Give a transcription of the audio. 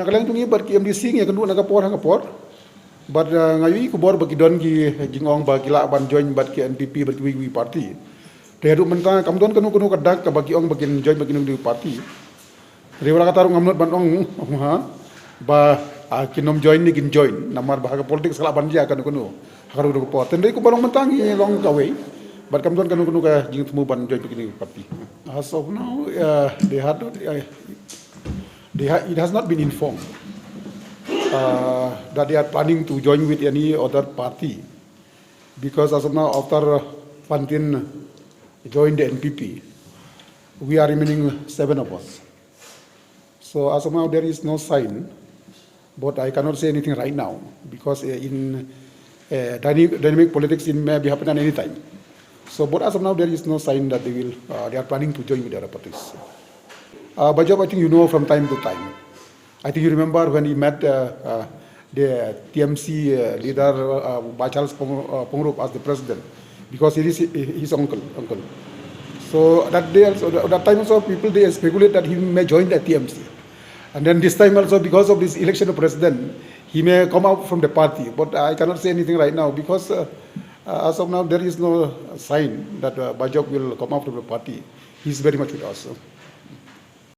Nakalang tungi bar ki MDC ngi kandu nakapor hangapor. But ngayu ku bor bagi don ki jingong bagi la ban join bat ki NPP bat ki party. Teru mentang kamdon kanu kadak ka bagi ong bagi join bagi nung party. Rewala katarung ngamnot ban ong ha ba kinom join ni kin join namar bahaga politik sala ban dia kanu hakaru ko pot. Tendai ku barong mentang ngi long kawe. But kamdon kanu ka jing temu ban join bagi party. As of now it has not been informed that they are planning to join with any other party, because as of now, after Pantin joined the NPP, we are remaining 7 of us. So as of now, there is no sign, but I cannot say anything right now, because in dynamic politics, it may be happening any time. So, but as of now, there is no sign that they are planning to join with the other parties. Bajab, I think you know from time to time. I think you remember when he met the TMC leader, Bachal Pongrup, as the president, because he is his uncle. So that day also, that time also, people they speculate that he may join the TMC, and then this time also, because of this election of president, he may come out from the party. But I cannot say anything right now, because as of now, there is no sign that Bajab will come out from the party. He is very much with us.